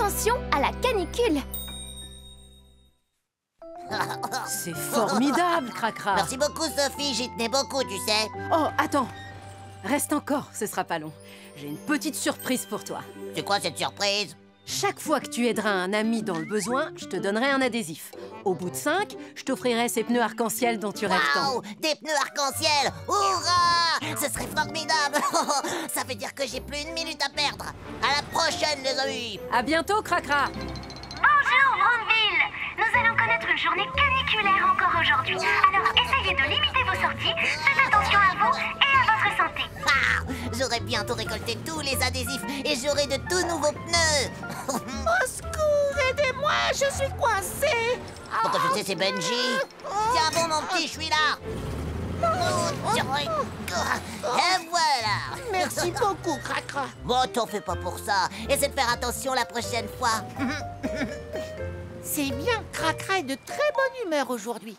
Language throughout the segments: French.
attention à la canicule. C'est formidable, Cracra. Merci beaucoup, Sophie, j'y tenais beaucoup, tu sais. Oh, attends. Reste encore, ce sera pas long. J'ai une petite surprise pour toi. C'est quoi cette surprise? Chaque fois que tu aideras un ami dans le besoin, je te donnerai un adhésif. Au bout de 5, je t'offrirai ces pneus arc-en-ciel dont tu rêves tant. Waouh, des pneus arc-en-ciel! Hurrah! Ce serait formidable! Ça veut dire que j'ai plus une minute à perdre. À la prochaine, les amis! À bientôt, Cracra. Bonjour, Bromville. Nous allons connaître une journée caniculaire encore aujourd'hui. Alors essayez de limiter vos sorties, faites attention à vous et à votre santé. Ah, j'aurai bientôt récolté tous les adhésifs et j'aurai de tout nouveaux pneus! Au secours, aidez-moi, je suis coincée. Pourquoi je sais, c'est Benji. Tiens bon, mon petit, je suis là. Et voilà. Merci beaucoup, Cracra. Bon, t'en fais pas pour ça. Essaie de faire attention la prochaine fois. C'est bien, Cracra est de très bonne humeur aujourd'hui.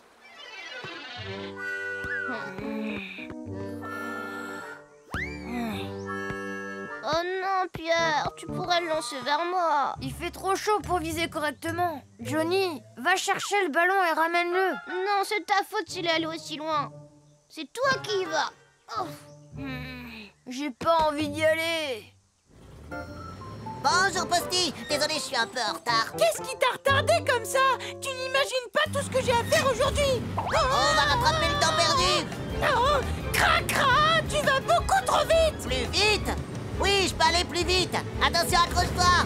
Oh non, Pierre, tu pourrais le lancer vers moi. Il fait trop chaud pour viser correctement. Johnny, va chercher le ballon et ramène-le. Non, c'est ta faute s'il est allé aussi loin. C'est toi qui y vas. Oh. J'ai pas envie d'y aller. Bonjour, Posty. Désolé, je suis un peu en retard. Qu'est-ce qui t'a retardé comme ça? Tu n'imagines pas tout ce que j'ai à faire aujourd'hui. On va rattraper le temps perdu. Oh, Cracra, tu vas beaucoup trop vite. Plus vite? Oui, je peux aller plus vite. Attention, accroche-toi.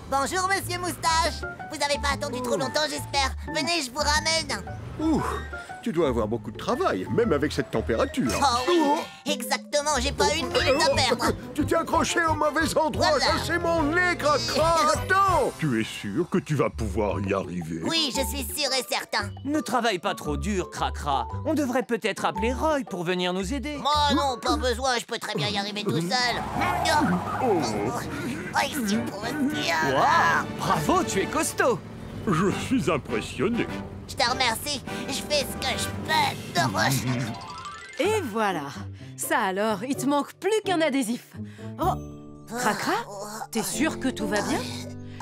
Bonjour, monsieur Moustache. Vous n'avez pas attendu trop longtemps, j'espère. Venez, je vous ramène. Ouh, tu dois avoir beaucoup de travail, même avec cette température. Oh oui, exactement, j'ai pas une minute à perdre. Tu t'es accroché au mauvais endroit, Voilà. ça c'est mon nez, Cracra. Attends. Tu es sûr que tu vas pouvoir y arriver? Oui, je suis sûr et certain. Ne travaille pas trop dur, Cracra. On devrait peut-être appeler Roy pour venir nous aider. Moi non, pas besoin, je peux très bien y arriver tout seul. Ici pour me Waouh, bravo, tu es costaud. Je suis impressionné. Je te remercie, je fais ce que je peux. Et voilà. Ça alors, il te manque plus qu'un adhésif. Oh, Cracra, t'es sûr que tout va bien?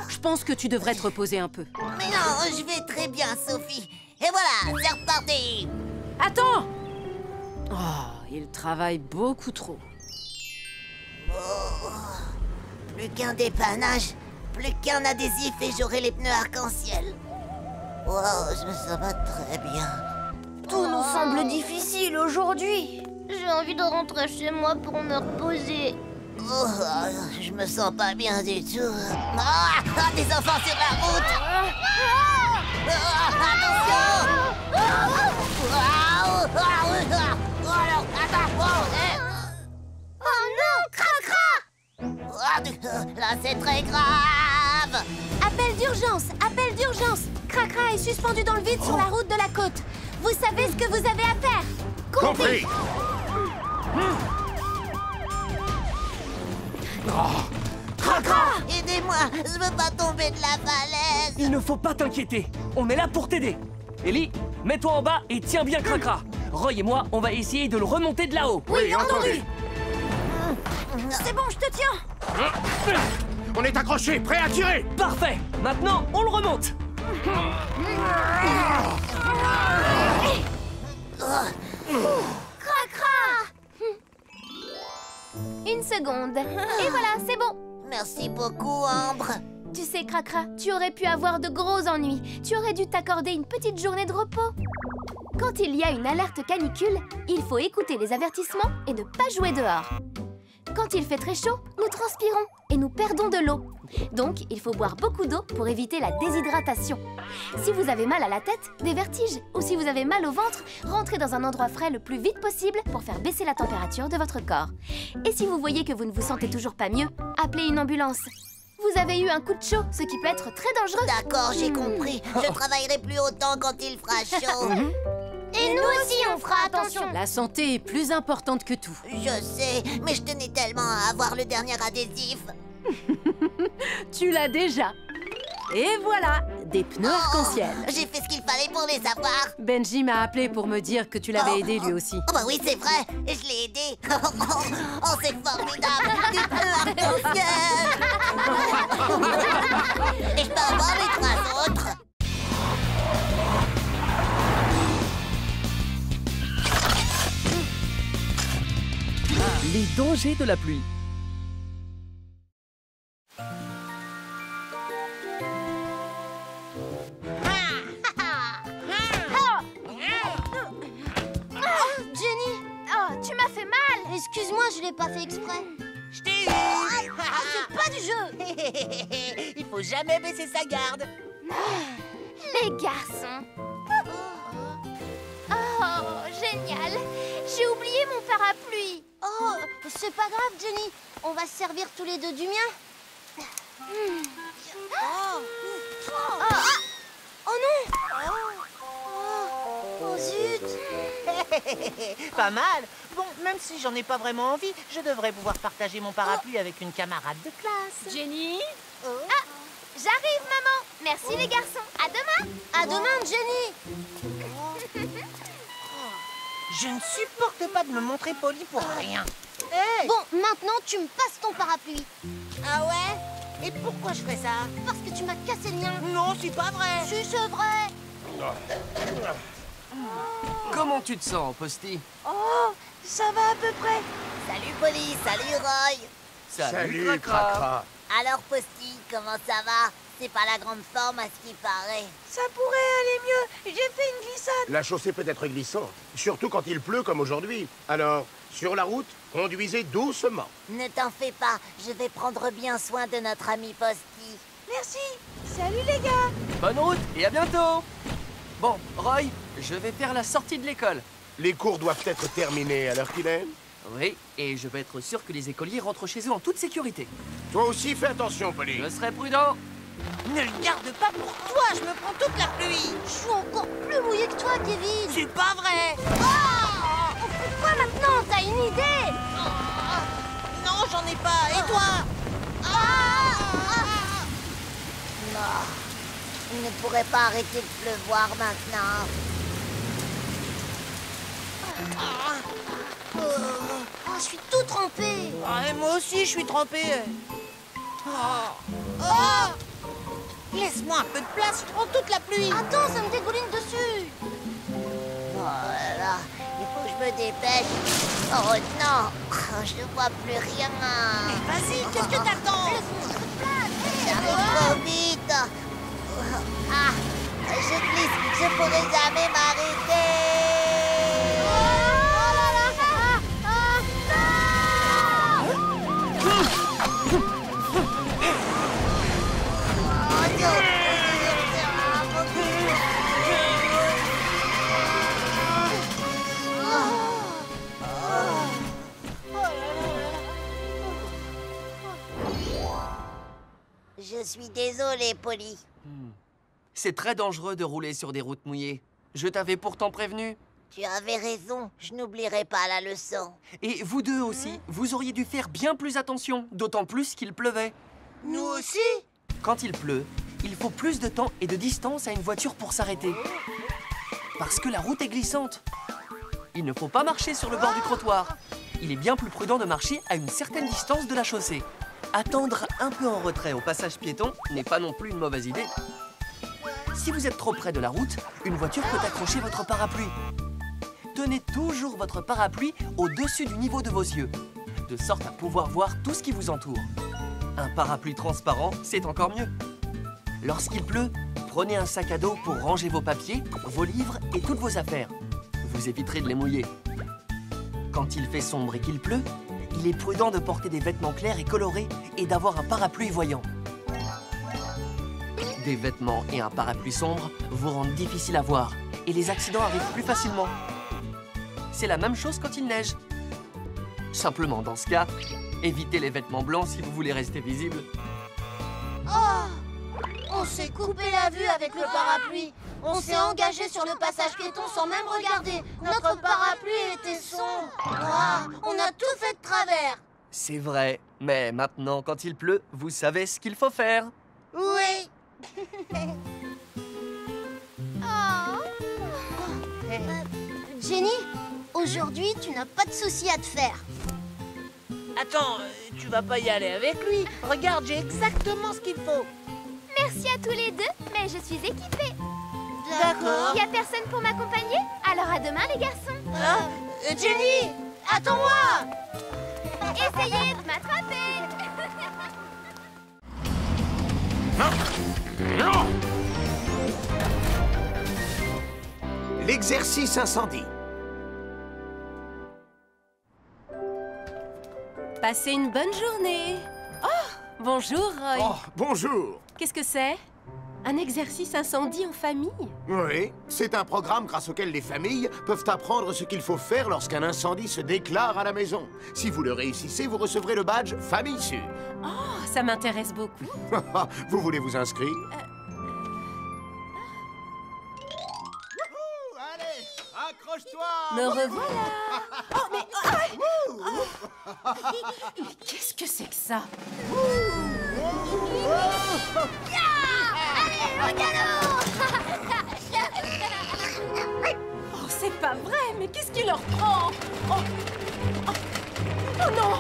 Je pense que tu devrais te reposer un peu. Mais non, je vais très bien, Sophie. Et voilà, c'est reparti. Attends! Oh, il travaille beaucoup trop. Plus qu'un dépannage, plus qu'un adhésif et j'aurai les pneus arc-en-ciel. Oh, je me sens pas très bien. Tout nous semble difficile aujourd'hui. J'ai envie de rentrer chez moi pour me reposer. Oh, je me sens pas bien du tout. Ah, des enfants sur la route. Attention. Oh non, Cracra! Là, c'est très grave. Appel d'urgence, appel d'urgence. Cracra est suspendu dans le vide sur la route de la côte. Vous savez ce que vous avez à faire? Compris. Cracra, aidez-moi, je veux pas tomber de la falaise. Il ne faut pas t'inquiéter. On est là pour t'aider. Ellie, mets-toi en bas et tiens bien Cracra. Roy et moi, on va essayer de le remonter de là-haut. Oui, entendu. C'est bon, je te tiens. On est accroché, prêt à tirer. Parfait. Maintenant, on le remonte. Une seconde. Et voilà, c'est bon. Merci beaucoup, Ambre. Tu sais, Cracra, tu aurais pu avoir de gros ennuis. Tu aurais dû t'accorder une petite journée de repos. Quand il y a une alerte canicule, il faut écouter les avertissements et ne pas jouer dehors. Quand il fait très chaud, nous transpirons et nous perdons de l'eau. Donc, il faut boire beaucoup d'eau pour éviter la déshydratation. Si vous avez mal à la tête, des vertiges, ou si vous avez mal au ventre, rentrez dans un endroit frais le plus vite possible pour faire baisser la température de votre corps. Et si vous voyez que vous ne vous sentez toujours pas mieux, appelez une ambulance. Vous avez eu un coup de chaud, ce qui peut être très dangereux. D'accord, j'ai compris. Je travaillerai plus autant quand il fera chaud. Et nous aussi, on fera attention. La santé est plus importante que tout. Je sais, mais je tenais tellement à avoir le dernier adhésif. Tu l'as déjà. Et voilà, des pneus arc-en-ciel. J'ai fait ce qu'il fallait pour les avoir. Benji m'a appelé pour me dire que tu l'avais aidé lui aussi. Oh bah oui, c'est vrai. Et je l'ai aidé. Oh, c'est formidable. Des pneus arc-en-ciel. Et je peux avoir les 3 autres. Les dangers de la pluie. Jenny! Oh, tu m'as fait mal! Excuse-moi, je l'ai pas fait exprès. Je t'ai eu. C'est pas du jeu! Il faut jamais baisser sa garde. Les garçons! Oh, génial! J'ai oublié mon parapluie! Oh, c'est pas grave, Jenny. On va se servir tous les deux du mien. Oh non! Oh zut! Pas mal. Bon, même si j'en ai pas vraiment envie, je devrais pouvoir partager mon parapluie avec une camarade de classe. Jenny? Ah, j'arrive, maman! Merci les garçons! À demain! À demain, Jenny! Je ne supporte pas de me montrer poli pour rien. Hey! Bon, maintenant, tu me passes ton parapluie. Ah ouais? Et pourquoi je ferais ça? Parce que tu m'as cassé le mien. Non, c'est pas vrai. Si, c'est vrai. Comment tu te sens, Posty? Oh, ça va à peu près. Salut Polly, salut Roy. Salut, Cracra. Alors Posty, comment ça va? C'est pas la grande forme à ce qui paraît. Ça pourrait aller mieux. J'ai fait une glissade. La chaussée peut être glissante, surtout quand il pleut comme aujourd'hui. Alors, sur la route, conduisez doucement. Ne t'en fais pas, je vais prendre bien soin de notre ami Posty. Merci. Salut les gars. Bonne route et à bientôt. Bon, Roy, je vais faire la sortie de l'école. Les cours doivent être terminés à l'heure qu'il est. Oui, et je vais être sûr que les écoliers rentrent chez eux en toute sécurité. Toi aussi, fais attention, Polly. Je serai prudent. Ne le garde pas pour toi, je me prends toute la pluie. Je suis encore plus mouillée que toi, Kevin. C'est pas vrai. On fait quoi maintenant? T'as une idée? Non, j'en ai pas. Et toi? Non, il ne pourrait pas arrêter de pleuvoir maintenant. Oh, je suis tout trempée. Ah, et moi aussi, je suis trempé. Laisse-moi un peu de place, je prends toute la pluie. Attends, ça me dégouline dessus. Oh là là, il faut que je me dépêche. Oh non, je ne vois plus rien. Mais vas-y, qu'est-ce que t'attends? J'arrive trop vite. Ah, je glisse, je pourrai jamais m'arrêter. Je suis désolée, Polly. C'est très dangereux de rouler sur des routes mouillées. Je t'avais pourtant prévenu. Tu avais raison, je n'oublierai pas la leçon. Et vous deux aussi, vous auriez dû faire bien plus attention, d'autant plus qu'il pleuvait. Nous aussi? Quand il pleut, il faut plus de temps et de distance à une voiture pour s'arrêter. Parce que la route est glissante. Il ne faut pas marcher sur le bord du trottoir. Il est bien plus prudent de marcher à une certaine distance de la chaussée. Attendre un peu en retrait au passage piéton n'est pas non plus une mauvaise idée. Si vous êtes trop près de la route, une voiture peut accrocher votre parapluie. Tenez toujours votre parapluie au-dessus du niveau de vos yeux, de sorte à pouvoir voir tout ce qui vous entoure. Un parapluie transparent, c'est encore mieux. Lorsqu'il pleut, prenez un sac à dos pour ranger vos papiers, vos livres et toutes vos affaires. Vous éviterez de les mouiller. Quand il fait sombre et qu'il pleut, il est prudent de porter des vêtements clairs et colorés et d'avoir un parapluie voyant. Des vêtements et un parapluie sombre vous rendent difficile à voir et les accidents arrivent plus facilement. C'est la même chose quand il neige. Simplement, dans ce cas, évitez les vêtements blancs si vous voulez rester visible. On s'est coupé la vue avec le parapluie. On s'est engagé sur le passage piéton sans même regarder. Notre parapluie était sombre. On a tout fait de travers. C'est vrai, mais maintenant, quand il pleut, vous savez ce qu'il faut faire. Oui. Jenny, aujourd'hui, tu n'as pas de soucis à te faire. Attends, tu vas pas y aller avec lui. Regarde, j'ai exactement ce qu'il faut. Merci à tous les deux, mais je suis équipée. D'accord. Y a personne pour m'accompagner? Alors à demain, les garçons. Jenny, attends-moi. Essayez de m'attraper. L'exercice incendie. Passez une bonne journée. Oh, bonjour, Roy. Oh, bonjour. Qu'est-ce que c'est? Un exercice incendie en famille? Oui, c'est un programme grâce auquel les familles peuvent apprendre ce qu'il faut faire lorsqu'un incendie se déclare à la maison. Si vous le réussissez, vous recevrez le badge Famille Sûre. Oh, ça m'intéresse beaucoup. Vous voulez vous inscrire? Allez, accroche-toi! Me revoilà. Oh, mais... Mais qu'est-ce que c'est que ça? Oh, c'est pas vrai, mais qu'est-ce qui leur prend? Oh non!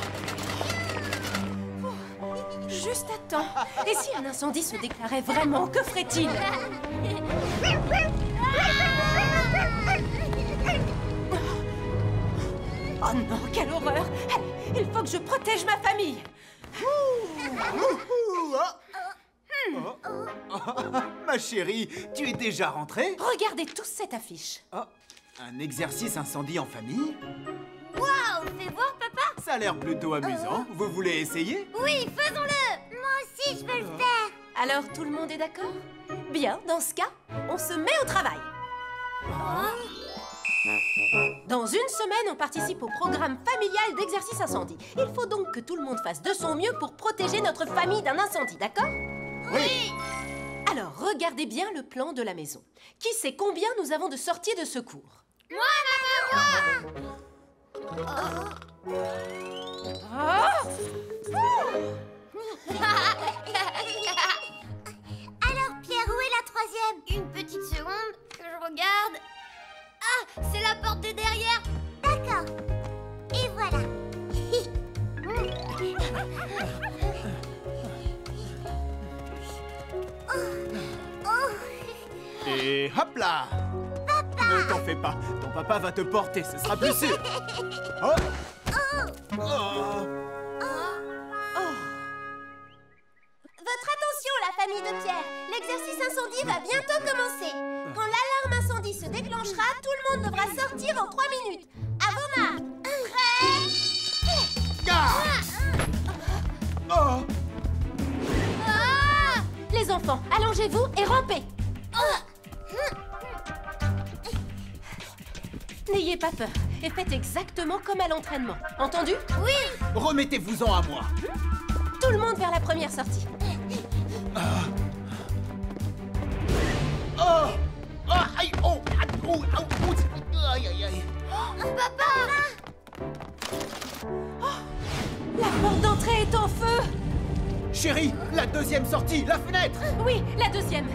Juste à temps. Et si un incendie se déclarait vraiment, que ferait-il? Oh non, quelle horreur! Il faut que je protège ma famille. Ma chérie, tu es déjà rentrée? Regardez tous cette affiche. Oh, un exercice incendie en famille? Waouh, fais voir, papa. Ça a l'air plutôt amusant. Vous voulez essayer? Oui, faisons-le. Moi aussi, je veux le faire. Alors, tout le monde est d'accord? Bien, dans ce cas, on se met au travail. Dans une semaine, on participe au programme familial d'exercice incendie. Il faut donc que tout le monde fasse de son mieux pour protéger notre famille d'un incendie, d'accord? Oui. Alors, regardez bien le plan de la maison. Qui sait combien nous avons de sorties de secours? Alors, Pierre, où est la troisième? Une petite seconde, que je regarde. Ah, c'est la porte de derrière. D'accord. Et voilà. Et hop là! Ne t'en fais pas, ton papa va te porter, ce sera plus sûr. Oh. Votre attention, la famille de Pierre. L'exercice incendie va bientôt commencer. Quand l'alarme incendie se déclenchera, tout le monde devra sortir en 3 minutes. À vos marques. Prêt? Oh. Les enfants, allongez-vous et rampez. N'ayez pas peur et faites exactement comme à l'entraînement. Entendu? Oui. Remettez-vous-en à moi. Tout le monde vers la première sortie. Oh. Oh. Aïe. Oh. Oh. Oh. Aïe, aïe, aïe. Papa. La porte d'entrée est en feu. Chérie, la deuxième sortie, la fenêtre. Oui, la deuxième.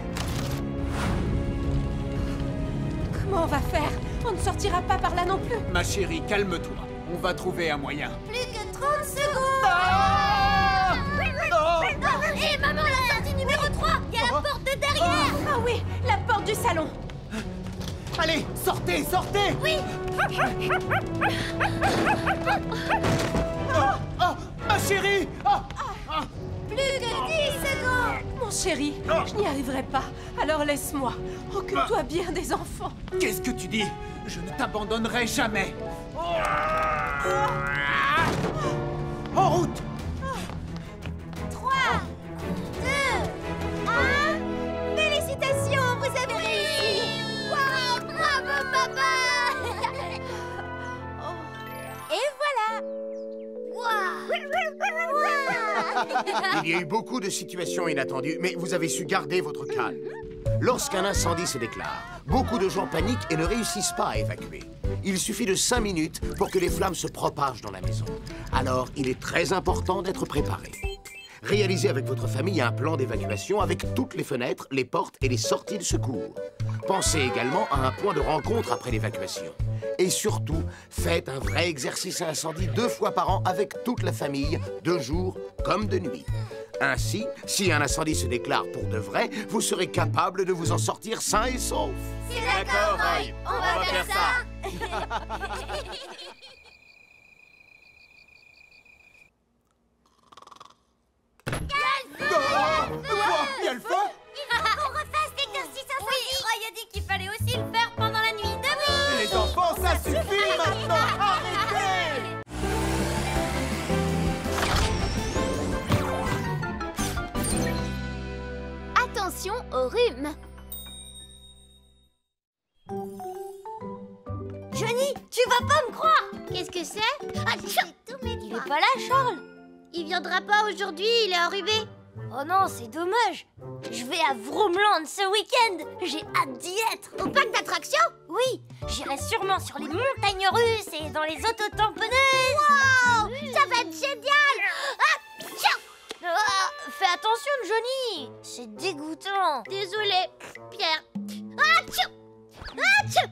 Comment on va faire? On ne sortira pas par là non plus. Ma chérie, calme-toi. On va trouver un moyen. Plus que 30 secondes. Hé, maman, la sortie numéro 3. Il y a la porte de derrière. Ah oui, la porte du salon. Allez, sortez, sortez. Oui. Oh, ma chérie. Plus que 10 secondes. Mon chéri, je n'y arriverai pas. Alors laisse-moi. Occupe-toi bien des enfants. Qu'est-ce que tu dis? Je ne t'abandonnerai jamais. En route. 3, 2, 1. Félicitations, vous avez réussi. Waouh, bravo, papa. Et voilà. Il y a eu beaucoup de situations inattendues, mais vous avez su garder votre calme. Lorsqu'un incendie se déclare, beaucoup de gens paniquent et ne réussissent pas à évacuer. Il suffit de 5 minutes pour que les flammes se propagent dans la maison. Alors, il est très important d'être préparé. Réalisez avec votre famille un plan d'évacuation avec toutes les fenêtres, les portes et les sorties de secours. Pensez également à un point de rencontre après l'évacuation. Et surtout, faites un vrai exercice à incendie 2 fois par an avec toute la famille, de jour comme de nuit. Ainsi, si un incendie se déclare pour de vrai, vous serez capable de vous en sortir sain et sauf. C'est d'accord, Roy. On va faire ça. Il y a le feu! Il faut qu'on refasse l'exercice incendie. Oui, Roy a dit qu'il fallait aussi le faire pendant la nuit. Debout. Les enfants, ça suffit maintenant! Arrêtez! Attention au rhume. Johnny, tu vas pas me croire. Qu'est-ce que c'est? Il est pas là, Charles. Il viendra pas aujourd'hui, il est enrhumé. Oh non, c'est dommage. Je vais à Vroomland ce week-end. J'ai hâte d'y être. Au parc d'attractions? Oui, j'irai sûrement sur les montagnes russes et dans les autotamponneuses. Wow, ça va être génial. Ah, tiens. Fais attention, Johnny. C'est dégoûtant. Désolé, Pierre. Ah, tiens. Ah, tiens.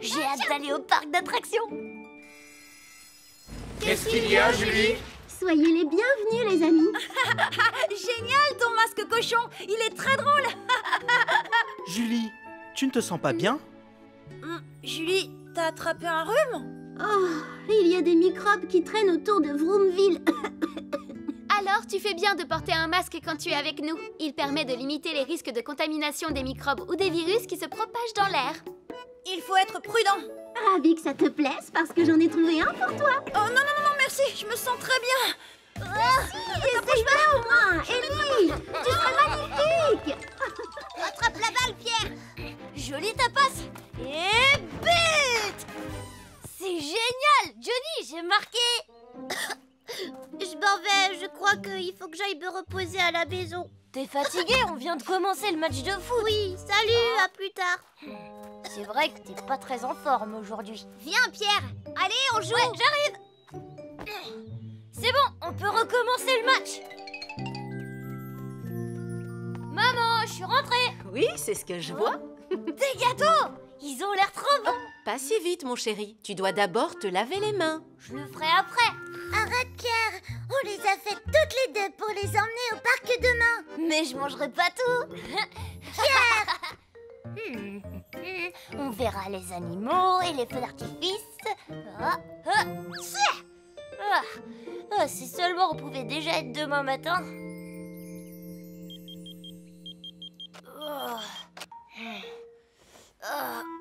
J'ai hâte d'aller au parc d'attractions. Qu'est-ce qu'il y a, Julie? Soyez les bienvenus, les amis. Génial, ton masque cochon. Il est très drôle. Julie, tu ne te sens pas bien? Julie, t'as attrapé un rhume? Oh, il y a des microbes qui traînent autour de Vroomville. Alors, tu fais bien de porter un masque quand tu es avec nous. Il permet de limiter les risques de contamination des microbes ou des virus qui se propagent dans l'air. Il faut être prudent. Ravi que ça te plaise parce que j'en ai trouvé un pour toi. Oh non, merci, je me sens très bien. Essaye-le au moins. Ellie, tu serais magnifique. Attrape la balle, Pierre. Jolie ta passe. Et but. C'est génial. Johnny, j'ai marqué. Je m'en vais, je crois qu'il faut que j'aille me reposer à la maison. T'es fatigué, on vient de commencer le match de foot. Oui, salut, à plus tard. C'est vrai que t'es pas très en forme aujourd'hui. Viens, Pierre. Allez, on joue. Ouais, j'arrive. C'est bon, on peut recommencer le match. Maman, je suis rentrée. Oui, c'est ce que je vois. Des gâteaux. Ils ont l'air trop bons. Pas si vite, mon chéri. Tu dois d'abord te laver les mains. Je le ferai après. Arrête, Pierre. On les a faites toutes les deux pour les emmener au parc demain. Mais je mangerai pas tout. Pierre. On verra les animaux et les feux d'artifice. Si seulement on pouvait déjà être demain matin.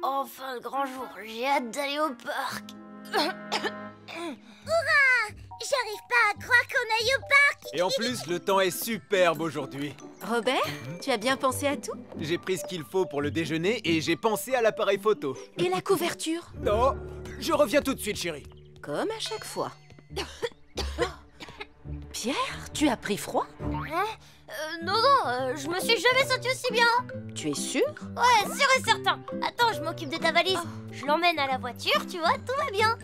Enfin le grand jour, j'ai hâte d'aller au parc. Hurrah! J'arrive pas à croire qu'on aille au parc. Et en plus, le temps est superbe aujourd'hui. Robert, tu as bien pensé à tout? J'ai pris ce qu'il faut pour le déjeuner et j'ai pensé à l'appareil photo. Et la couverture? Non, je reviens tout de suite, chérie. Comme à chaque fois. Pierre, tu as pris froid? Non, je me suis jamais sentie aussi bien. Tu es sûr? Ouais, sûr et certain. Attends, je m'occupe de ta valise. Je l'emmène à la voiture, tu vois, tout va bien.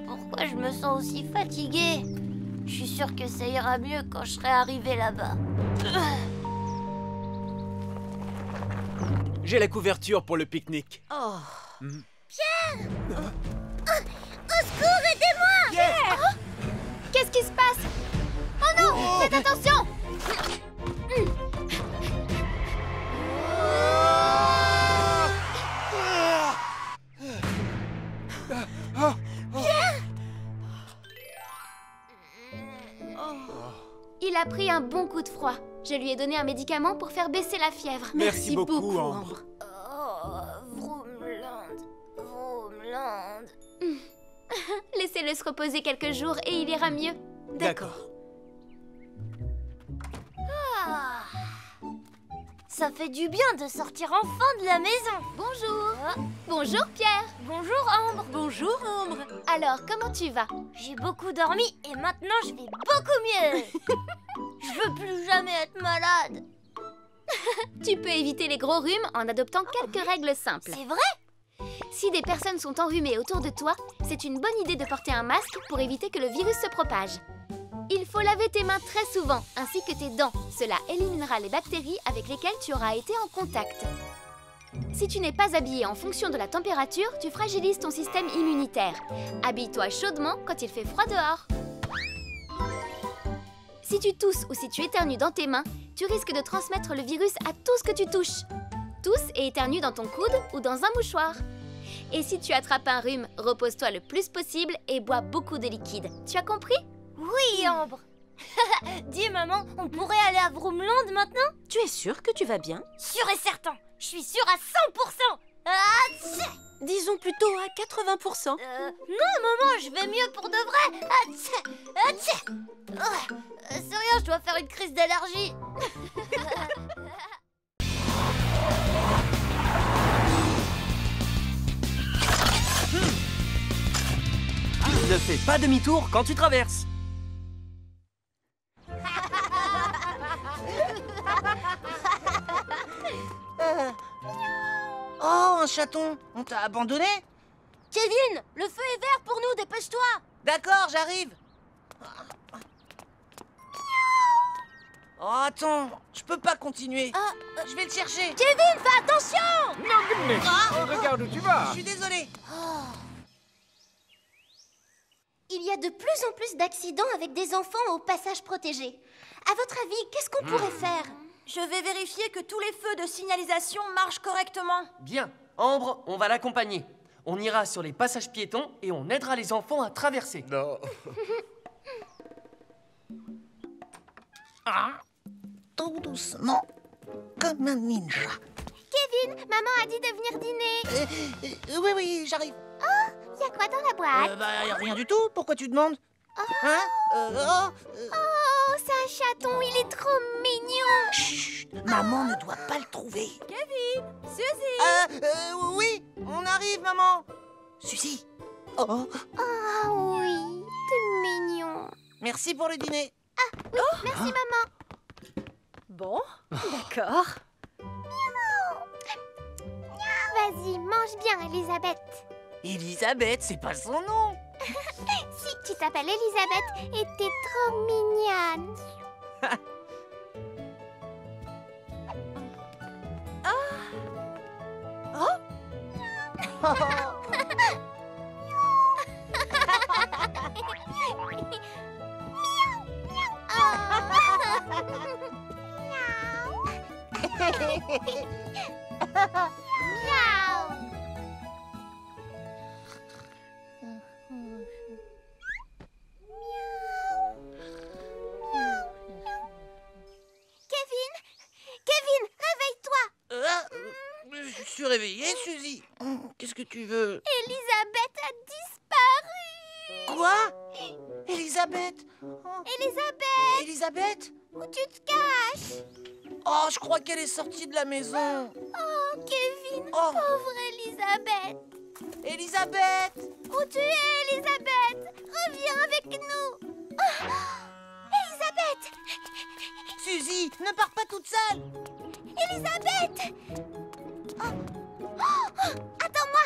Pourquoi je me sens aussi fatiguée? Je suis sûre que ça ira mieux quand je serai arrivée là-bas. J'ai la couverture pour le pique-nique. Oh. Pierre! Au secours, aidez-moi! Pierre! Qu'est-ce qui se passe? Oh non! Faites attention! Il a pris un bon coup de froid. Je lui ai donné un médicament pour faire baisser la fièvre. Merci beaucoup, Ambre. Vroomland. Laissez-le se reposer quelques jours et il ira mieux. D'accord. Ça fait du bien de sortir enfin de la maison. Bonjour. Bonjour Pierre. Bonjour Ambre. Bonjour Ambre. Alors, comment tu vas? J'ai beaucoup dormi et maintenant je vais beaucoup mieux. Je veux plus jamais être malade. Tu peux éviter les gros rhumes en adoptant quelques règles simples. C'est vrai? Si des personnes sont enrhumées autour de toi, c'est une bonne idée de porter un masque pour éviter que le virus se propage. Il faut laver tes mains très souvent, ainsi que tes dents. Cela éliminera les bactéries avec lesquelles tu auras été en contact. Si tu n'es pas habillé en fonction de la température, tu fragilises ton système immunitaire. Habille-toi chaudement quand il fait froid dehors. Si tu tousses ou si tu éternues dans tes mains, tu risques de transmettre le virus à tout ce que tu touches. Tousse et éternue dans ton coude ou dans un mouchoir. Et si tu attrapes un rhume, repose-toi le plus possible et bois beaucoup de liquide. Tu as compris? Oui, Ambre. Dis, maman, on pourrait aller à Vroomland maintenant? Tu es sûre que tu vas bien? Sûr et certain. Je suis sûre à 100%. Ah, Disons plutôt à 80%. non, maman, je vais mieux pour de vrai. C'est rien, je dois faire une crise d'allergie. Ne fais pas demi-tour quand tu traverses. Oh, un chaton! On t'a abandonné? Kevin, le feu est vert pour nous, dépêche-toi. D'accord, j'arrive. Oh, attends, je peux pas continuer. Je vais le chercher. Kevin, fais attention. Non, Goodness, regarde où tu vas. Je suis désolé. Il y a de plus en plus d'accidents avec des enfants au passage protégé. À votre avis, qu'est-ce qu'on pourrait faire? Je vais vérifier que tous les feux de signalisation marchent correctement. Bien. Ambre, on va l'accompagner. On ira sur les passages piétons et on aidera les enfants à traverser. Non. Tout doucement, comme un ninja. Kevin, maman a dit de venir dîner. Oui, j'arrive. Y a quoi dans la boîte? Rien du tout. Pourquoi tu demandes? Hein? Oh, c'est un chaton, il est trop mignon. Chut, maman ne doit pas le trouver. Kevin, Suzy. Oui, on arrive, maman. Suzy. Oh, Ah oui, t'es mignon. merci pour le dîner. Merci maman. Bon, d'accord. Vas-y, mange bien, Elisabeth. Elisabeth, c'est pas son nom. Si, tu t'appelles Elisabeth et t'es trop mignonne. Miaou. Kevin, réveille-toi. Je suis réveillée, Suzy. Qu'est-ce que tu veux? Elisabeth a disparu. Quoi? Elisabeth? Elisabeth? Où tu te caches? Oh, je crois qu'elle est sortie de la maison. Oh, Kevin, Oh. pauvre Elisabeth. Elisabeth! Où tu es, Elisabeth? Reviens avec nous. Oh, Elisabeth! Suzy, ne pars pas toute seule. Elisabeth! Attends-moi.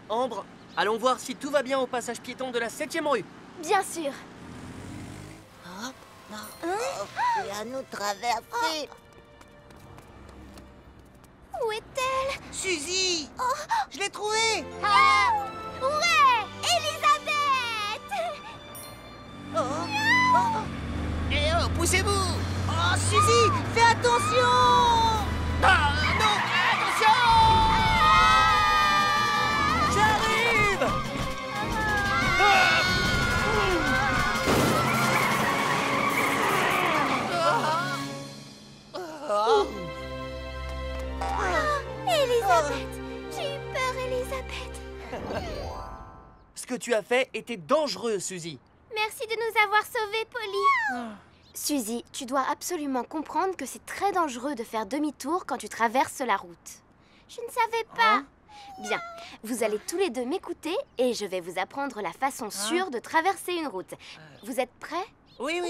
Ambre, allons voir si tout va bien au passage piéton de la 7e rue. Bien sûr. C'est à nous de traverser. Où est-elle? Suzy! Je l'ai trouvée! Ouais! Elisabeth! Eh oh, poussez-vous! Oh, Suzy, fais attention! Ah, non! Attention! J'arrive! Elisabeth! J'ai eu peur, Elisabeth. Ce que tu as fait était dangereux, Suzy. Merci de nous avoir sauvés, Polly. Suzy, tu dois absolument comprendre que c'est très dangereux de faire demi-tour quand tu traverses la route. Je ne savais pas. Bien, vous allez tous les deux m'écouter et je vais vous apprendre la façon sûre de traverser une route. Vous êtes prêts? Oui.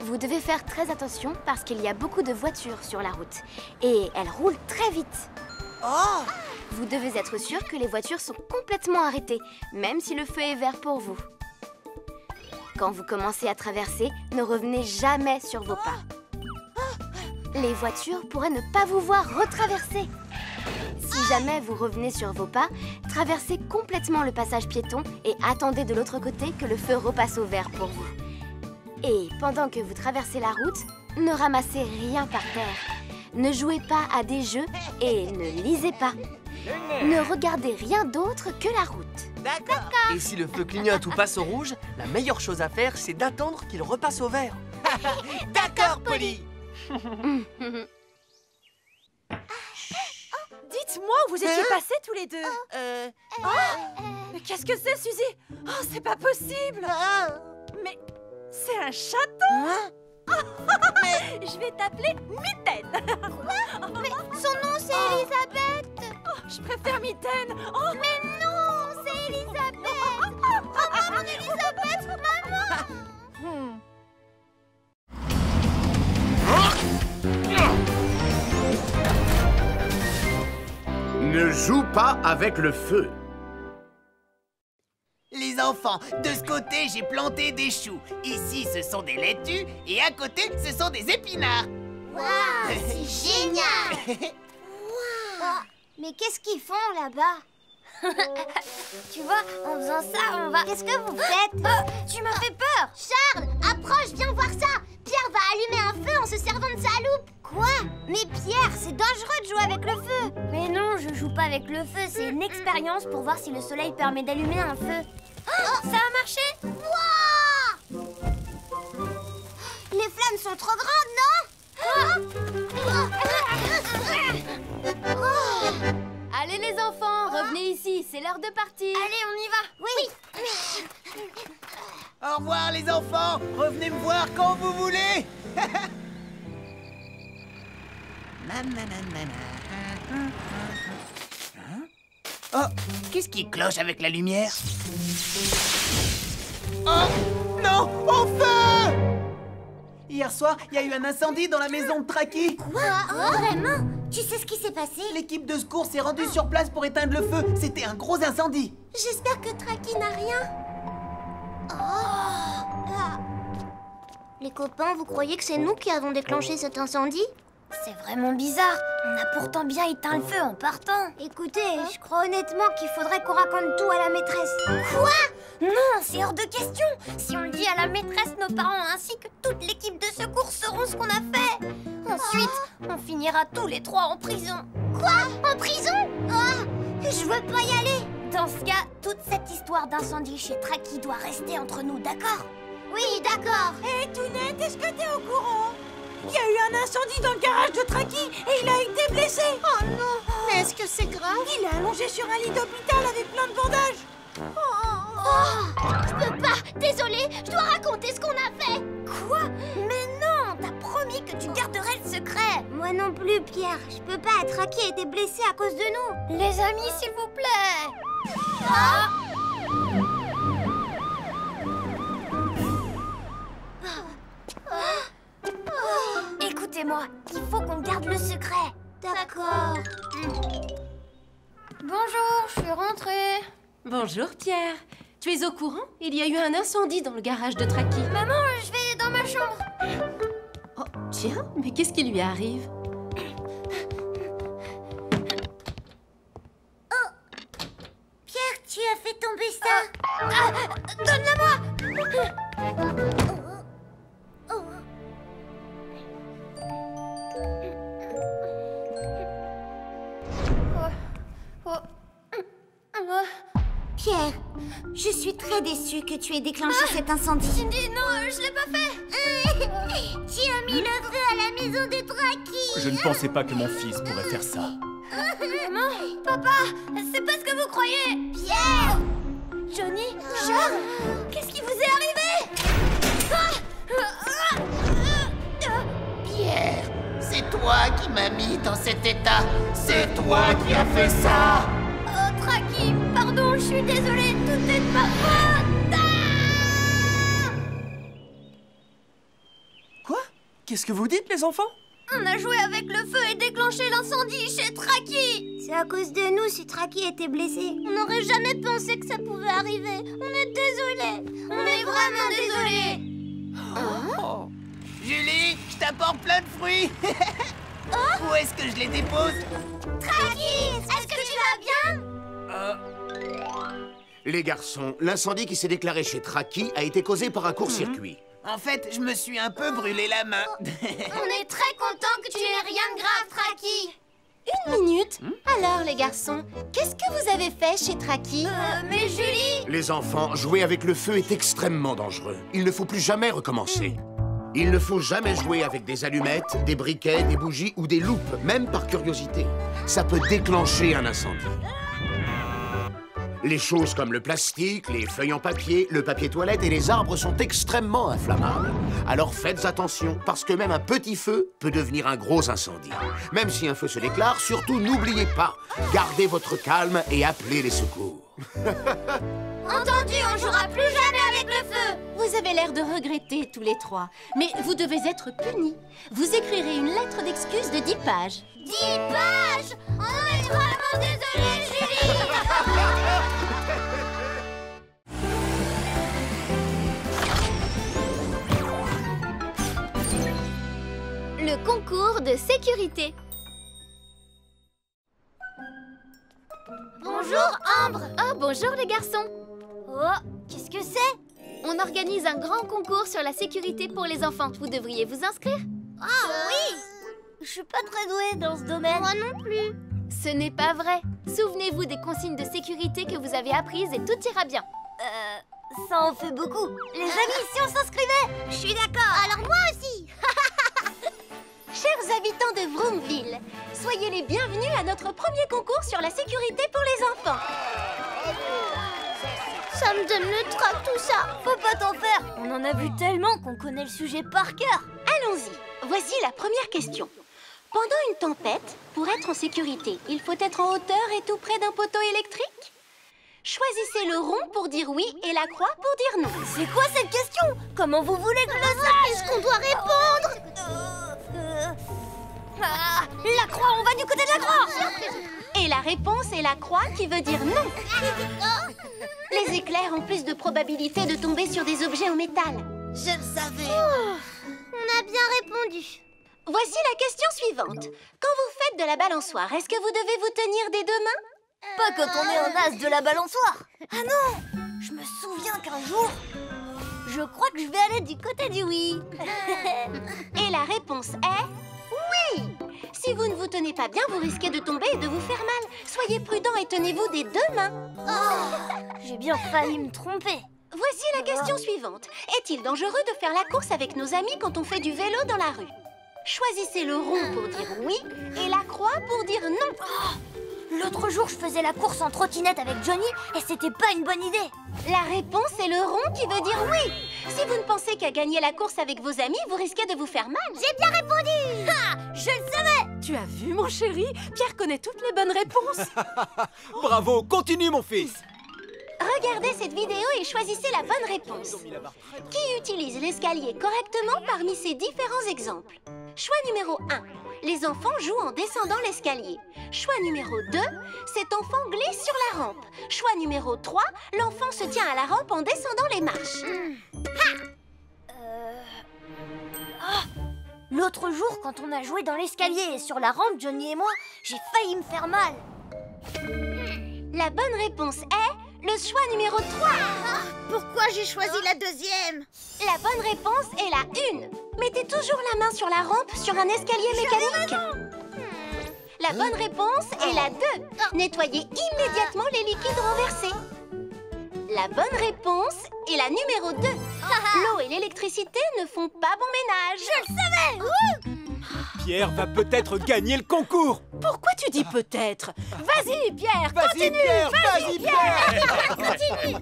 Vous devez faire très attention parce qu'il y a beaucoup de voitures sur la route. Et elles roulent très vite. Oh! Vous devez être sûr que les voitures sont complètement arrêtées, même si le feu est vert pour vous. Quand vous commencez à traverser, ne revenez jamais sur vos pas. Les voitures pourraient ne pas vous voir retraverser. Si jamais vous revenez sur vos pas, traversez complètement le passage piéton et attendez de l'autre côté que le feu repasse au vert pour vous. Et pendant que vous traversez la route, ne ramassez rien par terre. Ne jouez pas à des jeux et ne lisez pas. Ne regardez rien d'autre que la route. D'accord. Et si le feu clignote ou passe au rouge, la meilleure chose à faire, c'est d'attendre qu'il repasse au vert. D'accord, Polly. Dites-moi où vous étiez passés tous les deux. Mais qu'est-ce que c'est, Suzy? Oh, c'est pas possible. Mais c'est un château. Je vais t'appeler Mitaine. Mais son nom, c'est Elisabeth. Oh, je préfère Mitaine. Oh, Mais non, c'est Elisabeth. Oh, maman, Elisabeth, maman. Ne joue pas avec le feu. Les enfants, de ce côté, j'ai planté des choux. Ici, ce sont des laitues. Et à côté, ce sont des épinards. Waouh, c'est génial. Waouh. Mais qu'est-ce qu'ils font là-bas? Tu vois, en faisant ça, on va... Qu'est-ce que vous faites? Tu me fais peur. Charles, approche, viens voir ça. Pierre va allumer un feu en se servant de sa loupe. Quoi? Mais Pierre, c'est dangereux de jouer avec le feu. Mais non, je joue pas avec le feu. C'est une expérience pour voir si le soleil permet d'allumer un feu. Ça a marché? Wow! Les flammes sont trop grandes, non? Allez les enfants, revenez ici, c'est l'heure de partir. Allez, on y va. Oui. Au revoir, les enfants. Revenez me voir quand vous voulez. Oh, qu'est-ce qui cloche avec la lumière? Oh, non, au feu! Hier soir, il y a eu un incendie dans la maison de Traki. Quoi? Vraiment? Tu sais ce qui s'est passé? L'équipe de secours s'est rendue sur place pour éteindre le feu. C'était un gros incendie. J'espère que Traki n'a rien. Les copains, vous croyez que c'est nous qui avons déclenché cet incendie? C'est vraiment bizarre. On a pourtant bien éteint le feu en partant. Écoutez, je crois honnêtement qu'il faudrait qu'on raconte tout à la maîtresse. Quoi? Non, c'est hors de question. Si on le dit à la maîtresse, nos parents ainsi que toute l'équipe de secours sauront ce qu'on a fait. Ensuite, on finira tous les trois en prison. Quoi? En prison? Je veux pas y aller. Dans ce cas, toute cette histoire d'incendie chez Traki doit rester entre nous, d'accord? Oui, d'accord. Hé, Tounette, est-ce que t'es au courant? Il y a eu un incendie dans le garage de Traki et il a été blessé. Oh non. Mais est-ce que c'est grave? Il est allongé sur un lit d'hôpital avec plein de bandages. Je peux pas. Désolée, je dois raconter ce qu'on a fait. Quoi? Mais non, t'as promis que tu garderais le secret. Moi non plus, Pierre. Je peux pas. Traki a été blessé à cause de nous. Les amis, s'il vous plaît. Écoutez-moi, il faut qu'on garde le secret. D'accord. Bonjour, je suis rentrée. Bonjour, Pierre. Tu es au courant? Il y a eu un incendie dans le garage de Traki. Maman, je vais dans ma chambre. Oh, tiens, mais qu'est-ce qui lui arrive? Oh, Pierre, tu as fait tomber ça. Donne-la-moi. Pierre, je suis très déçue que tu aies déclenché cet incendie. Cindy, non, je l'ai pas fait. Tu as mis le feu à la maison de Traki. Je ne pensais pas que mon fils pourrait faire ça. Maman, papa, c'est pas ce que vous croyez. Pierre, Johnny, Charles, qu'est-ce qui vous est arrivé? Pierre, c'est toi qui m'as mis dans cet état. C'est toi qui as fait ça. Oh, Traki, pardon, je suis désolée, tout est de ma faute. Quoi? Qu'est-ce que vous dites, les enfants? On a joué avec le feu et déclenché l'incendie chez Traki. C'est à cause de nous si Traki était blessé. On n'aurait jamais pensé que ça pouvait arriver. On est désolés. On est vraiment désolés. Oh. Julie, je t'apporte plein de fruits. Où est-ce que je les dépose? Traki, est-ce que tu vas bien? Les garçons, l'incendie qui s'est déclaré chez Traki a été causé par un court-circuit. En fait, je me suis un peu brûlé la main. On est très contents que tu n'aies rien de grave, Traki. Une minute. Alors, les garçons, qu'est-ce que vous avez fait chez Traki? Mais Julie... Les enfants, jouer avec le feu est extrêmement dangereux. Il ne faut plus jamais recommencer. Il ne faut jamais jouer avec des allumettes, des briquets, des bougies ou des loupes, même par curiosité. Ça peut déclencher un incendie. Les choses comme le plastique, les feuilles en papier, le papier toilette et les arbres sont extrêmement inflammables. Alors faites attention, parce que même un petit feu peut devenir un gros incendie. Même si un feu se déclare, surtout n'oubliez pas, gardez votre calme et appelez les secours. Entendu, on jouera plus jamais avec le feu. Vous avez l'air de regretter tous les trois, mais vous devez être punis. Vous écrirez une lettre d'excuse de 10 pages. 10 pages? On est vraiment désolés, Julie. Le concours de sécurité. Bonjour, Ambre. Oh, bonjour les garçons. Oh, qu'est-ce que c'est? On organise un grand concours sur la sécurité pour les enfants. Vous devriez vous inscrire. Ah oui. Je suis pas très douée dans ce domaine. Moi non plus. Ce n'est pas vrai. Souvenez-vous des consignes de sécurité que vous avez apprises et tout ira bien. Ça en fait beaucoup. Les amis, si on s'inscrivait? Je suis d'accord. Alors moi aussi. Chers habitants de Vroomville, soyez les bienvenus à notre premier concours sur la sécurité pour les enfants. Ça me donne le trac tout ça. Faut pas t'en faire. On en a vu tellement qu'on connaît le sujet par cœur. Allons-y. Voici la première question. Pendant une tempête, pour être en sécurité, il faut être en hauteur et tout près d'un poteau électrique? Choisissez le rond pour dire oui et la croix pour dire non. C'est quoi cette question? Comment vous voulez que je le sache? Qu'est-ce qu'on doit répondre? La croix, on va du côté de la croix. Et la réponse est la croix qui veut dire non. Les éclairs ont plus de probabilité de tomber sur des objets en métal. Je le savais. On a bien répondu. Voici la question suivante. Quand vous faites de la balançoire, est-ce que vous devez vous tenir des deux mains? Pas quand on est en as de la balançoire. Ah non! Je me souviens qu'un jour, je crois que je vais aller du côté du oui. Et la réponse est oui! Si vous ne vous tenez pas bien, vous risquez de tomber et de vous faire mal. Soyez prudent et tenez-vous des deux mains. Oh, j'ai bien failli me tromper. Voici la question suivante. Est-il dangereux de faire la course avec nos amis quand on fait du vélo dans la rue? Choisissez le rond pour dire oui et la croix pour dire non. L'autre jour, je faisais la course en trottinette avec Johnny et c'était pas une bonne idée. La réponse est le rond qui veut dire oui. Si vous ne pensez qu'à gagner la course avec vos amis, vous risquez de vous faire mal. J'ai bien répondu. Ah, je le savais. Tu as vu, mon chéri? Pierre connaît toutes les bonnes réponses. Bravo, continue, mon fils. Regardez cette vidéo et choisissez la bonne réponse. Qui utilise l'escalier correctement parmi ces différents exemples? Choix numéro 1. Les enfants jouent en descendant l'escalier. Choix numéro 2. Cet enfant glisse sur la rampe. Choix numéro 3. L'enfant se tient à la rampe en descendant les marches. L'autre jour, quand on a joué dans l'escalier et sur la rampe, Johnny et moi, j'ai failli me faire mal. La bonne réponse est le choix numéro 3. Pourquoi j'ai choisi la deuxième? La bonne réponse est la 1. Mettez toujours la main sur la rampe sur un escalier mécanique. La bonne réponse est la 2. Nettoyez immédiatement les liquides renversés. La bonne réponse est la numéro 2. L'eau et l'électricité ne font pas bon ménage. Je le savais. Pierre va peut-être gagner le concours. Pourquoi tu dis peut-être? Vas-y, Pierre, Vas-y, continue. Pierre, vas-y, Pierre.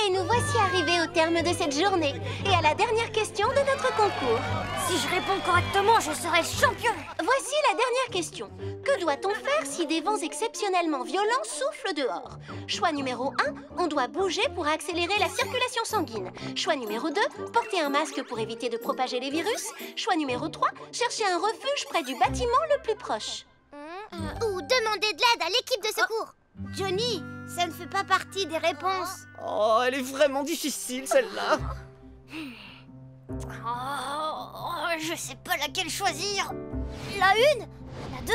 Et nous voici voici arrivés au terme de cette journée et à la dernière question de notre concours. Si je réponds correctement, je serai champion. Voici la dernière question. Que doit-on faire si des vents exceptionnellement violents soufflent dehors? Choix numéro 1, on doit bouger pour accélérer la circulation sanguine. Choix numéro 2, porter un masque pour éviter de propager les virus. Choix numéro 3, chercher un refuge près du bâtiment le plus proche. Ou demander de l'aide à l'équipe de secours. Johnny, ça ne fait pas partie des réponses. Oh, elle est vraiment difficile, celle-là. Je sais pas laquelle choisir. La 1, la 2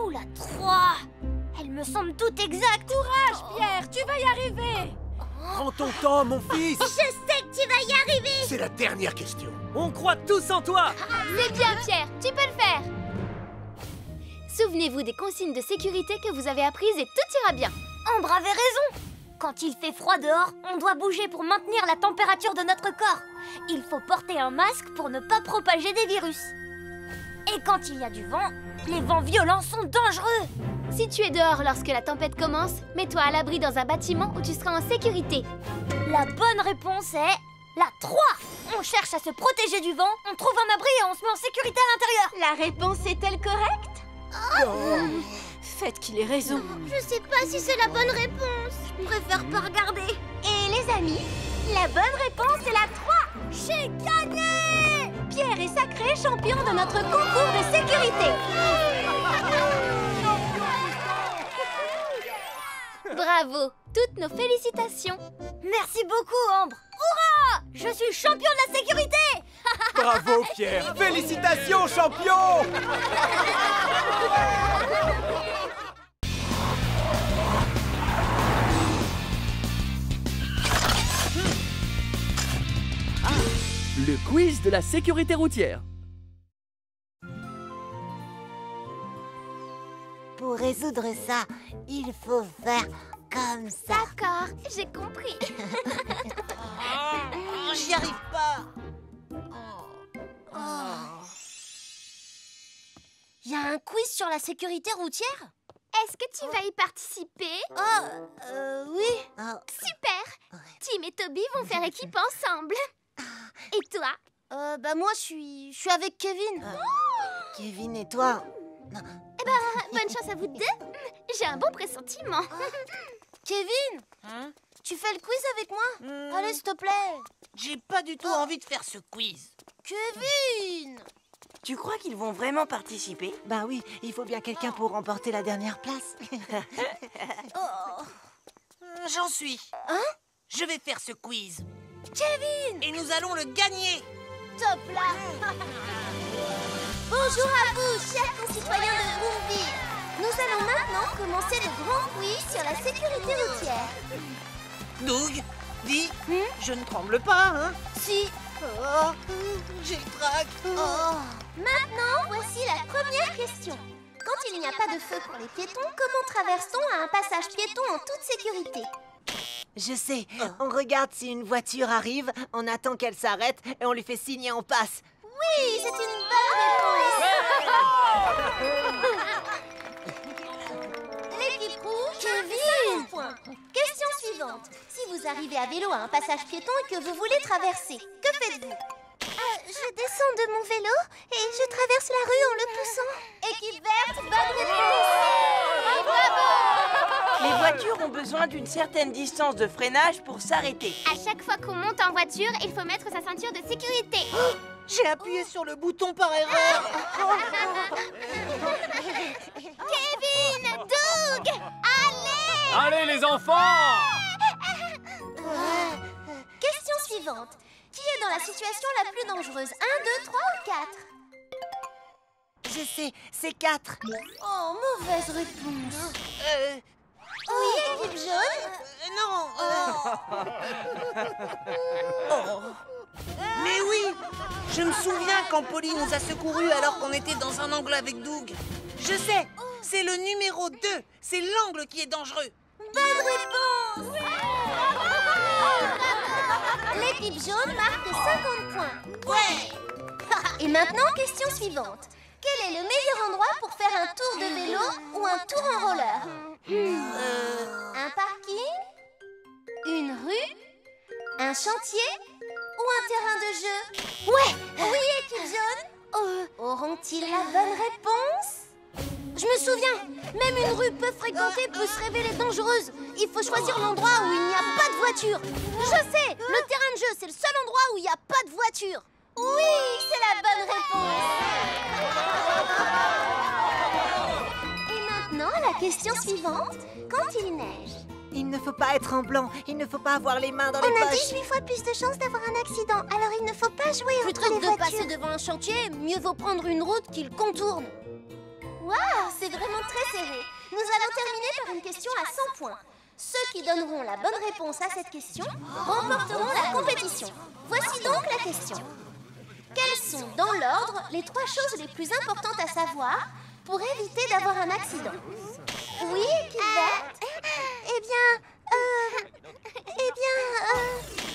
ou la 3. Elles me semblent toutes exactes. Courage, Pierre, tu vas y arriver. Prends ton temps, mon fils. Je sais que tu vas y arriver. C'est la dernière question. On croit tous en toi. C'est bien, Pierre, tu peux le faire. Souvenez-vous des consignes de sécurité que vous avez apprises et tout ira bien. Ambre avait raison. Quand il fait froid dehors, on doit bouger pour maintenir la température de notre corps. Il faut porter un masque pour ne pas propager des virus. Et quand il y a du vent, les vents violents sont dangereux. Si tu es dehors lorsque la tempête commence, mets-toi à l'abri dans un bâtiment où tu seras en sécurité. La bonne réponse est la 3. On cherche à se protéger du vent, on trouve un abri et on se met en sécurité à l'intérieur. La réponse est-elle correcte? Faites qu'il ait raison. Je sais pas si c'est la bonne réponse. Je préfère pas regarder. Et les amis, la bonne réponse est la 3. J'ai gagné! Pierre est sacré champion de notre concours de sécurité. Bravo, toutes nos félicitations. Merci beaucoup, Ambre. Hurrah! Je suis champion de la sécurité. Bravo, Pierre. Félicitations, champion. Le quiz de la sécurité routière. Pour résoudre ça, il faut faire comme ça. D'accord, j'ai compris. J'y arrive pas. Il y a un quiz sur la sécurité routière? Est-ce que tu vas y participer? Oui. Super! Tim et Toby vont faire équipe ensemble. Et toi? Moi, je suis avec Kevin. Kevin et toi? Eh ben, bonne chance à vous deux. J'ai un bon pressentiment. Kevin, tu fais le quiz avec moi? Allez, s'il te plaît. J'ai pas du tout envie de faire ce quiz. Kevin! Tu crois qu'ils vont vraiment participer? Ben oui, il faut bien quelqu'un pour remporter la dernière place. J'en suis. Hein? Je vais faire ce quiz. Kevin! Et nous allons le gagner. Top là! Bonjour à vous, chers concitoyens de Bourville. Nous allons maintenant commencer le grand quiz sur la sécurité routière. Doug, dis, je ne tremble pas, hein? Si. Oh, j'ai le trac. Maintenant, voici la première question. Quand il n'y a pas de feu pour les piétons, comment traverse-t-on à un passage piéton en toute sécurité? Je sais, on regarde si une voiture arrive, on attend qu'elle s'arrête et on lui fait signer on passe. Oui, c'est une bonne réponse. L'équipe rouge, Kevin. 50 points. Question suivante. Si vous arrivez à vélo à un passage piéton et que vous voulez traverser, que faites-vous? Je descends de mon vélo et je traverse la rue en le poussant. Équipe verte, bonne réponse. Bravo. Les voitures ont besoin d'une certaine distance de freinage pour s'arrêter. À chaque fois qu'on monte en voiture, il faut mettre sa ceinture de sécurité. J'ai appuyé sur le bouton par erreur. Kevin, Doug, allez! Allez, les enfants! Question suivante. Qui est dans la situation la plus dangereuse? 1, 2, 3 ou 4? Je sais, c'est 4. Oh, mauvaise réponse. Oui, équipe jaune? Non. Mais oui, je me souviens quand Polly nous a secourus alors qu'on était dans un angle avec Doug. Je sais, c'est le numéro 2. C'est l'angle qui est dangereux. Bonne réponse. L'équipe jaune marque 50 points. Ouais. Et maintenant, question suivante. Quel est le meilleur endroit pour faire un tour de vélo ou un tour en roller? Un parking? Une rue? Un chantier ou un terrain de jeu? Ouais. Oui, équipe jaune. Auront-ils la bonne réponse? Je me souviens, même une rue peu fréquentée peut se révéler dangereuse. Il faut choisir l'endroit où il n'y a pas de voiture. Je sais, le terrain de jeu, c'est le seul endroit où il n'y a pas de voiture. Oui, c'est la bonne réponse. Et maintenant, la question suivante. Quand il neige, Il ne faut pas être en blanc. Il ne faut pas avoir les mains dans les poches. on a 18 fois plus de chances d'avoir un accident. Alors il ne faut pas jouer entre les voitures. Plutôt que de passer devant un chantier, mieux vaut prendre une route qu'il contourne. Waouh, c'est vraiment très serré. Nous allons terminer par une question à 100 points. Ceux qui donneront la bonne réponse à cette question remporteront la compétition. Voici donc la question. Quelles sont, dans l'ordre, les 3 choses les plus importantes à savoir pour éviter d'avoir un accident? Oui, Kivette?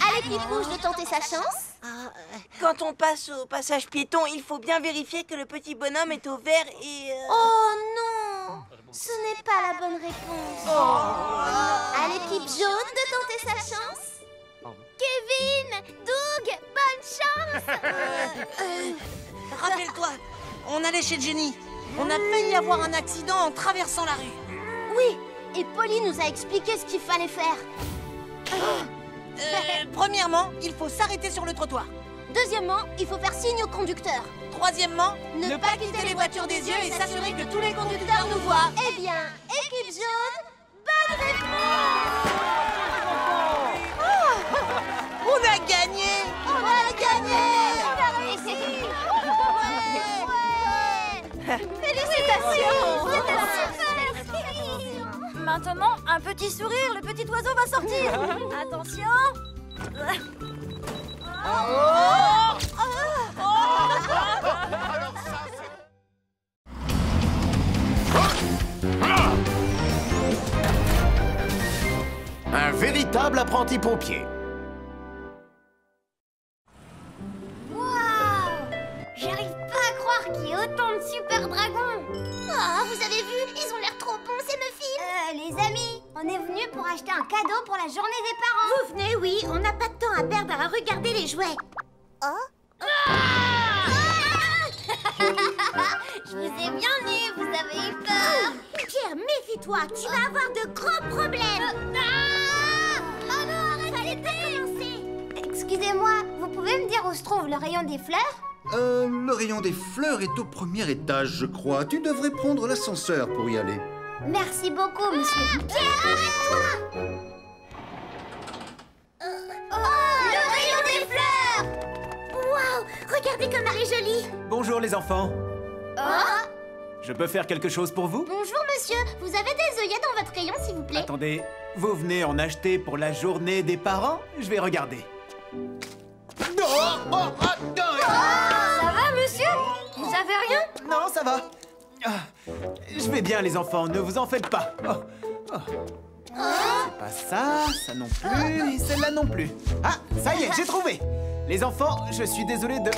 À l'équipe rouge de tenter sa chance. Quand on passe au passage piéton, il faut bien vérifier que le petit bonhomme est au vert et... Oh non! Ce n'est pas la bonne réponse. À l'équipe jaune de tenter sa chance. Kevin! Doug! Bonne chance! Rappelle-toi, on allait chez Jenny. On a failli avoir un accident en traversant la rue. Oui, et Polly nous a expliqué ce qu'il fallait faire. Premièrement, il faut s'arrêter sur le trottoir. Deuxièmement, il faut faire signe au conducteur. Troisièmement, Ne pas quitter les voitures des yeux et s'assurer que tous les conducteurs nous voient. Eh bien, équipe jaune, bonne réponse! On a gagné! On a gagné! On a réussi! Félicitations! Maintenant, un petit sourire, le petit oiseau va sortir. Attention. Un véritable apprenti pompier. J'arrive pas à croire qu'il y ait autant de super dragons. Ah, vous avez vu? Ils ont l'air trop bons, ces muffins. Les amis, on est venus pour acheter un cadeau pour la journée des parents. Vous venez, oui. On n'a pas de temps à perdre à regarder les jouets. Je vous ai bien vu, vous avez eu peur. Pierre, méfie-toi. Tu vas avoir de gros problèmes. Oh non, arrêtez. Excusez-moi, vous pouvez me dire où se trouve le rayon des fleurs? Le rayon des fleurs est au premier étage, je crois. Tu devrais prendre l'ascenseur pour y aller. Merci beaucoup, monsieur. Pierre, arrête-toi. Le rayon des fleurs. Waouh, regardez comme elle est jolie. Bonjour les enfants. Je peux faire quelque chose pour vous? Bonjour, monsieur. Vous avez des œillets dans votre rayon, s'il vous plaît? Attendez, vous venez en acheter pour la journée des parents? Je vais regarder. Ça va, monsieur? Vous avez rien? Non, ça va. Je vais bien, les enfants, ne vous en faites pas. Pas ça, ça non plus, et celle-là non plus. Ah, ça y est, j'ai trouvé. Les enfants, je suis désolé de...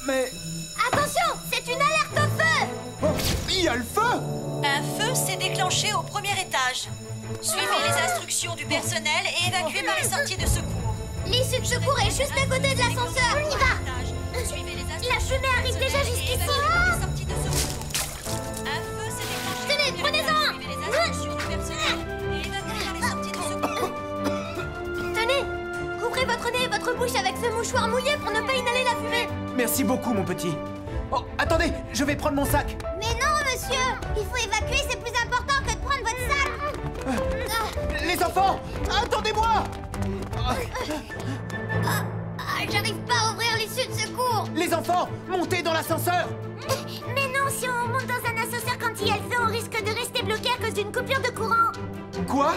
Mais... Attention, c'est une alerte au feu. Il y a le feu! Un feu s'est déclenché au premier étage. Suivez les instructions du personnel et évacuez par les sorties de secours. L'issue de secours est juste à côté de l'ascenseur. On y va. Suivez les instructions. La fumée arrive déjà jusqu'ici. Un feu s'est déclenché. Tenez, prenez-en un. Suivez les instructions du personnel et évacuez par les sorties de secours. Tenez, couvrez votre nez et votre bouche avec ce mouchoir mouillé pour ne pas inhaler la fumée. Merci beaucoup, mon petit. Oh, attendez, je vais prendre mon sac. Mais non, monsieur. Il faut évacuer, c'est plus important que de prendre votre sac. Les enfants, attendez-moi. J'arrive pas à ouvrir l'issue de secours. Les enfants, montez dans l'ascenseur. Mais non, si on monte dans un ascenseur quand il y a le feu, on risque de rester bloqué à cause d'une coupure de courant. Quoi?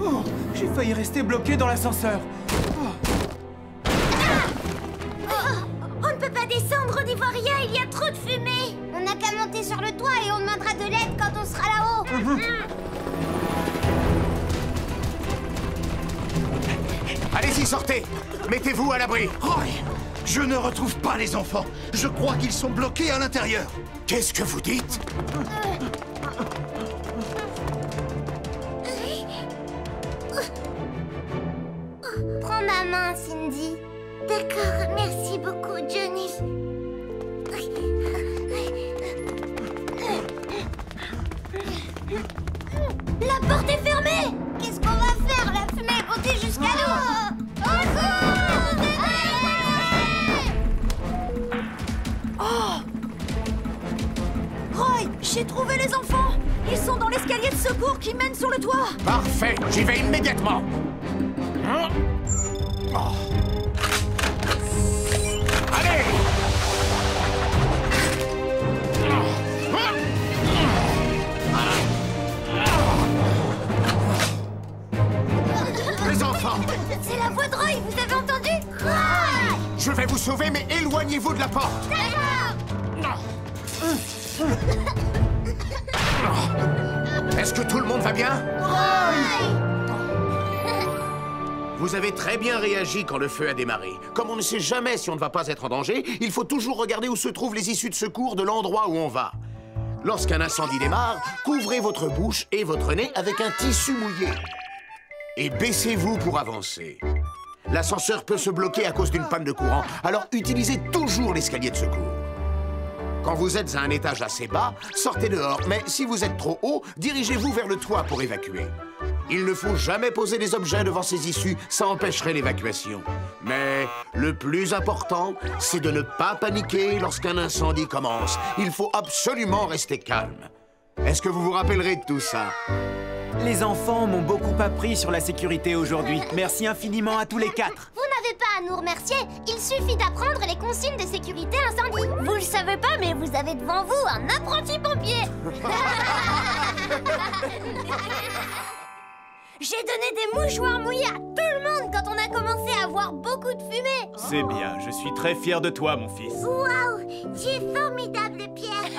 Oh, j'ai failli rester bloqué dans l'ascenseur. On ne peut pas descendre, on n'y voit rien, il y a trop de fumée. On n'a qu'à monter sur le toit et on demandera de l'aide quand on sera là-haut. Allez-y, sortez. Mettez-vous à l'abri. Je ne retrouve pas les enfants. Je crois qu'ils sont bloqués à l'intérieur. Qu'est-ce que vous dites? Cindy. D'accord, merci beaucoup, Johnny. La porte est fermée! Qu'est-ce qu'on va faire? La fumée est montée jusqu'à nous. Oh! Roy, j'ai trouvé les enfants! Ils sont dans l'escalier de secours qui mène sur le toit! Parfait, j'y vais immédiatement. Allez! Les enfants! C'est la voix de Roy, vous avez entendu? Je vais vous sauver, mais éloignez-vous de la porte. Est-ce que tout le monde va bien? Vous avez très bien réagi quand le feu a démarré. Comme on ne sait jamais si on ne va pas être en danger, il faut toujours regarder où se trouvent les issues de secours de l'endroit où on va. Lorsqu'un incendie démarre, couvrez votre bouche et votre nez avec un tissu mouillé. Et baissez-vous pour avancer. L'ascenseur peut se bloquer à cause d'une panne de courant, alors utilisez toujours l'escalier de secours. Quand vous êtes à un étage assez bas, sortez dehors, mais si vous êtes trop haut, dirigez-vous vers le toit pour évacuer. Il ne faut jamais poser des objets devant ces issues, ça empêcherait l'évacuation. Mais le plus important, c'est de ne pas paniquer lorsqu'un incendie commence. Il faut absolument rester calme. Est-ce que vous vous rappellerez de tout ça? Les enfants m'ont beaucoup appris sur la sécurité aujourd'hui. Merci infiniment à tous les 4. Vous n'avez pas à nous remercier. Il suffit d'apprendre les consignes de sécurité incendie. Vous le savez pas, mais vous avez devant vous un apprenti pompier. J'ai donné des mouchoirs mouillés à tout le monde quand on a commencé à avoir beaucoup de fumée. C'est bien, je suis très fier de toi, mon fils. Waouh, tu es formidable, Pierre.